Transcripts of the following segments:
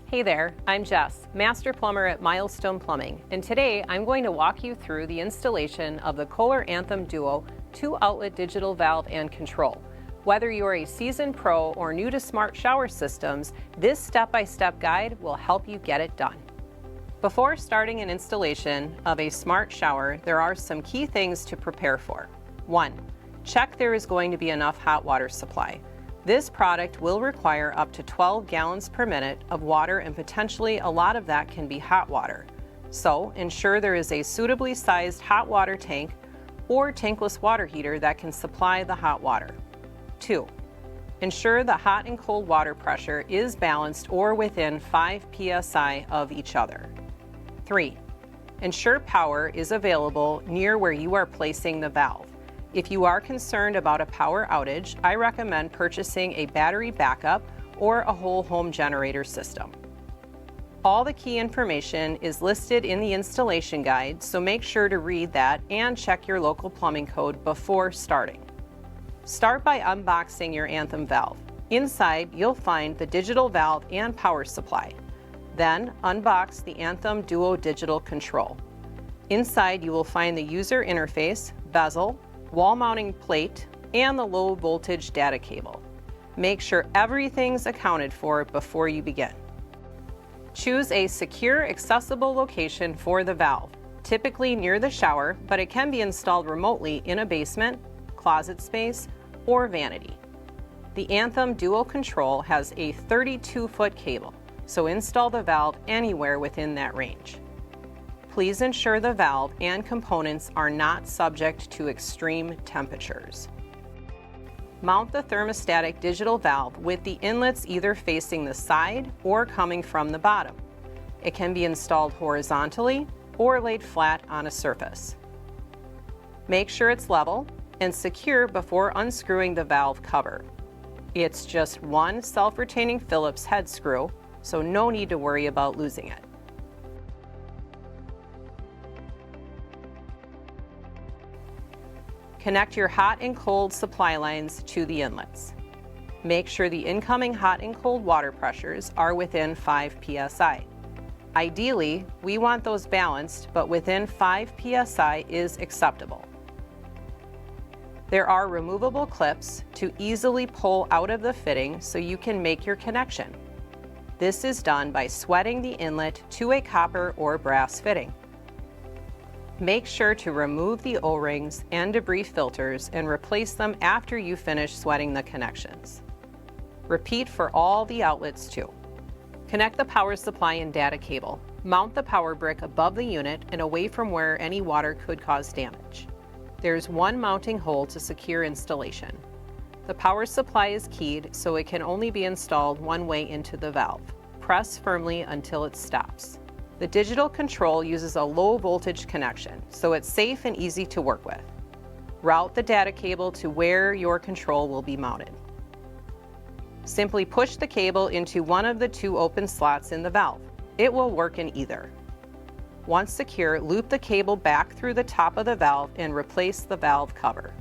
Hey there, I'm Jess, Master Plumber at Milestone Plumbing, and today I'm going to walk you through the installation of the Kohler Anthem Duo 2-outlet digital valve and control. Whether you're a seasoned pro or new to smart shower systems, this step-by-step guide will help you get it done. Before starting an installation of a smart shower, there are some key things to prepare for. 1. Check there is going to be enough hot water supply. This product will require up to 12 gallons per minute of water, and potentially a lot of that can be hot water. So ensure there is a suitably sized hot water tank or tankless water heater that can supply the hot water. 2. Ensure the hot and cold water pressure is balanced or within 5 psi of each other. 3. Ensure power is available near where you are placing the valve. If you are concerned about a power outage, I recommend purchasing a battery backup or a whole home generator system. All the key information is listed in the installation guide, so make sure to read that and check your local plumbing code before starting. Start by unboxing your Anthem valve. Inside, you'll find the digital valve and power supply. Then, unbox the Anthem Duo digital control. Inside, you will find the user interface, bezel, wall mounting plate, and the low voltage data cable. Make sure everything's accounted for before you begin. Choose a secure, accessible location for the valve, typically near the shower, but it can be installed remotely in a basement, closet space, or vanity. The Anthem Duo control has a 32-foot cable, so install the valve anywhere within that range. Please ensure the valve and components are not subject to extreme temperatures. Mount the thermostatic digital valve with the inlets either facing the side or coming from the bottom. It can be installed horizontally or laid flat on a surface. Make sure it's level and secure before unscrewing the valve cover. It's just one self-retaining Phillips head screw, so no need to worry about losing it. Connect your hot and cold supply lines to the inlets. Make sure the incoming hot and cold water pressures are within 5 psi. Ideally, we want those balanced, but within 5 psi is acceptable. There are removable clips to easily pull out of the fitting so you can make your connection. This is done by sweating the inlet to a copper or brass fitting. Make sure to remove the O-rings and debris filters and replace them after you finish sweating the connections. Repeat for all the outlets too. Connect the power supply and data cable. Mount the power brick above the unit and away from where any water could cause damage. There's one mounting hole to secure installation. The power supply is keyed, so it can only be installed one way into the valve. Press firmly until it stops. The digital control uses a low voltage connection, so it's safe and easy to work with. Route the data cable to where your control will be mounted. Simply push the cable into one of the 2 open slots in the valve. It will work in either. Once secure, loop the cable back through the top of the valve and replace the valve cover.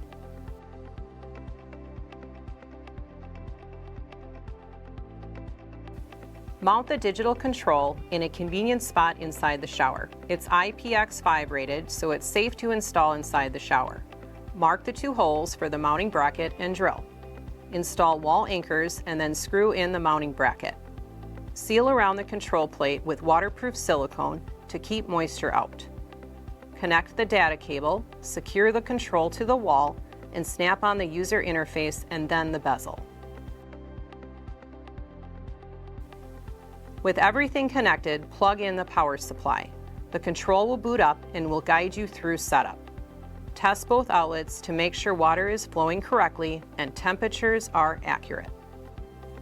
Mount the digital control in a convenient spot inside the shower. It's IPX5 rated, so it's safe to install inside the shower. Mark the 2 holes for the mounting bracket and drill. Install wall anchors and then screw in the mounting bracket. Seal around the control plate with waterproof silicone to keep moisture out. Connect the data cable, secure the control to the wall, and snap on the user interface and then the bezel. With everything connected, plug in the power supply. The control will boot up and will guide you through setup. Test both outlets to make sure water is flowing correctly and temperatures are accurate.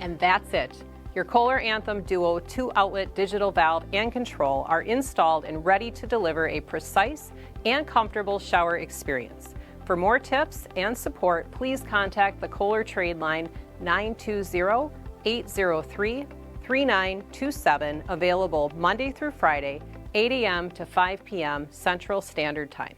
And that's it. Your Kohler Anthem Duo 2-outlet digital valve and control are installed and ready to deliver a precise and comfortable shower experience. For more tips and support, please contact the Kohler trade line 920-803-3927, available Monday through Friday, 8 a.m. to 5 p.m. Central Standard Time.